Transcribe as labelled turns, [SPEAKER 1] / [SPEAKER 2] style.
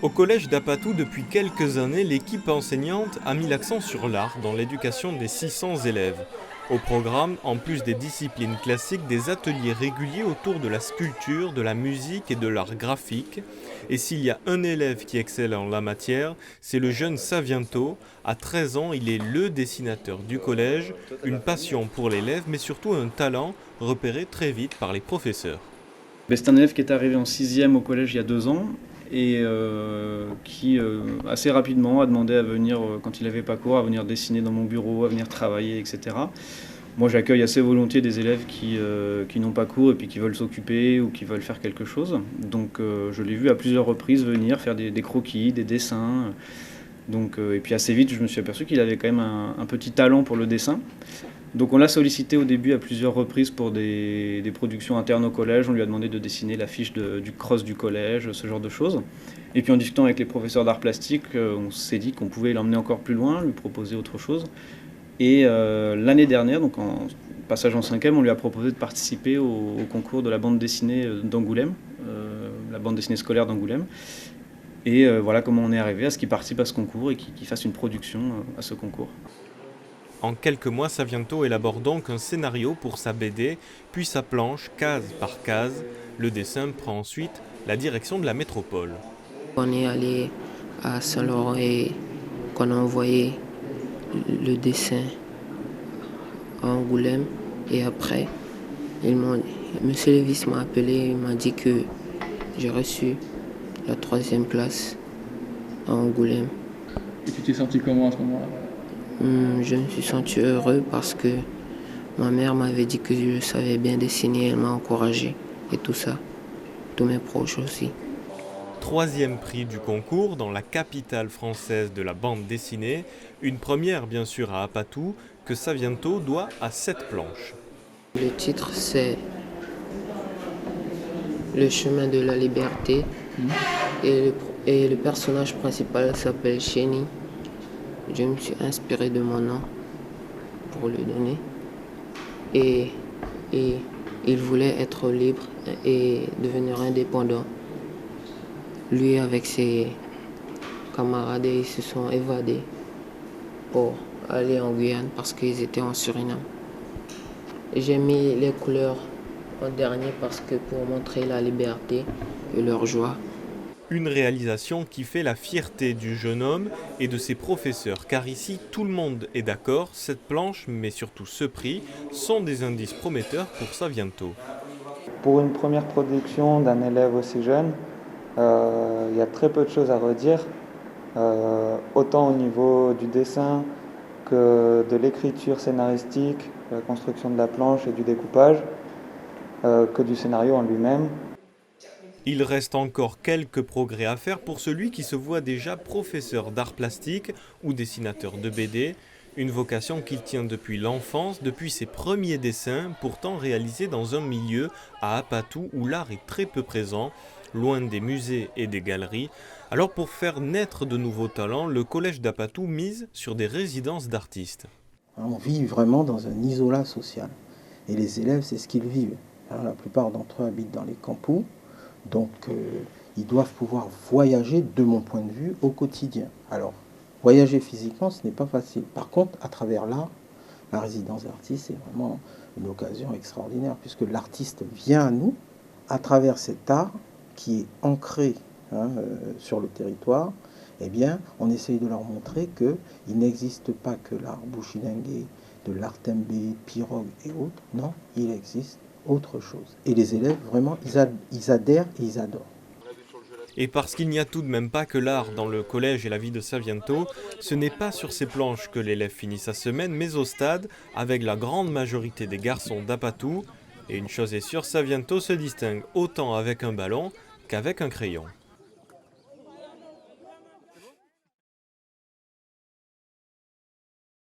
[SPEAKER 1] Au collège d'Apatou, depuis quelques années, l'équipe enseignante a mis l'accent sur l'art dans l'éducation des 600 élèves. Au programme, en plus des disciplines classiques, des ateliers réguliers autour de la sculpture, de la musique et de l'art graphique. Et s'il y a un élève qui excelle en la matière, c'est le jeune Saviento. À 13 ans, il est le dessinateur du collège, une passion pour l'élève, mais surtout un talent repéré très vite par les professeurs.
[SPEAKER 2] C'est un élève qui est arrivé en 6e au collège il y a 2 ans et qui assez rapidement a demandé à venir, quand il n'avait pas cours, à venir dessiner dans mon bureau, à venir travailler, etc. Moi j'accueille assez volontiers des élèves qui n'ont pas cours et puis qui veulent s'occuper ou qui veulent faire quelque chose. Donc je l'ai vu à plusieurs reprises venir faire des croquis, des dessins. Donc, et puis assez vite je me suis aperçu qu'il avait quand même un petit talent pour le dessin. Donc on l'a sollicité au début à plusieurs reprises pour des productions internes au collège. On lui a demandé de dessiner l'affiche du cross du collège, ce genre de choses. Et puis en discutant avec les professeurs d'art plastique, on s'est dit qu'on pouvait l'emmener encore plus loin, lui proposer autre chose. Et l'année dernière, donc en passage en 5e, on lui a proposé de participer au concours de la bande dessinée d'Angoulême, la bande dessinée scolaire d'Angoulême. Et voilà comment on est arrivé à ce qu'il participe à ce concours et qu'il fasse une production à ce concours.
[SPEAKER 1] En quelques mois, Saviento élabore donc un scénario pour sa BD, puis sa planche, case par case. Le dessin prend ensuite la direction de la métropole.
[SPEAKER 3] On est allé à Saint-Laurent et qu'on a envoyé le dessin à Angoulême. Et après, Monsieur Lévis m'a appelé, il m'a dit que j'ai reçu la 3e place à Angoulême.
[SPEAKER 4] Et tu t'es senti comment à ce moment-là?
[SPEAKER 3] Je me suis senti heureux parce que ma mère m'avait dit que je savais bien dessiner, elle m'a encouragé et tout ça, tous mes proches aussi.
[SPEAKER 1] 3e prix du concours dans la capitale française de la bande dessinée, une première bien sûr à Apatou que Saviento doit à cette planche.
[SPEAKER 3] Le titre c'est Le chemin de la liberté et le personnage principal s'appelle Chéni. Je me suis inspiré de mon nom pour le donner. Et il voulait être libre et devenir indépendant. Lui avec ses camarades, ils se sont évadés pour aller en Guyane parce qu'ils étaient en Suriname. J'ai mis les couleurs en dernier parce que pour montrer la liberté et leur joie.
[SPEAKER 1] Une réalisation qui fait la fierté du jeune homme et de ses professeurs, car ici tout le monde est d'accord, cette planche, mais surtout ce prix, sont des indices prometteurs pour Saviento.
[SPEAKER 5] Pour une première production d'un élève aussi jeune, il y a très peu de choses à redire, autant au niveau du dessin que de l'écriture scénaristique, de la construction de la planche et du découpage, que du scénario en lui-même.
[SPEAKER 1] Il reste encore quelques progrès à faire pour celui qui se voit déjà professeur d'art plastique ou dessinateur de BD, une vocation qu'il tient depuis l'enfance, depuis ses premiers dessins, pourtant réalisés dans un milieu à Apatou où l'art est très peu présent, loin des musées et des galeries. Alors pour faire naître de nouveaux talents, le collège d'Apatou mise sur des résidences d'artistes.
[SPEAKER 6] On vit vraiment dans un isolat social. Et les élèves, c'est ce qu'ils vivent. La plupart d'entre eux habitent dans les campus. Donc, ils doivent pouvoir voyager, de mon point de vue, au quotidien. Alors, voyager physiquement, ce n'est pas facile. Par contre, à travers l'art, la résidence d'artiste, c'est vraiment une occasion extraordinaire, puisque l'artiste vient à nous à travers cet art qui est ancré sur le territoire. Eh bien, on essaye de leur montrer qu'il n'existe pas que l'art bushilingue, de l'art tembe, pirogue et autres. Non, il existe autre chose. Et les élèves, vraiment, ils adhèrent et ils adorent.
[SPEAKER 1] Et parce qu'il n'y a tout de même pas que l'art dans le collège et la vie de Saviento, ce n'est pas sur ces planches que l'élève finit sa semaine, mais au stade, avec la grande majorité des garçons d'Apatou. Et une chose est sûre, Saviento se distingue autant avec un ballon qu'avec un crayon.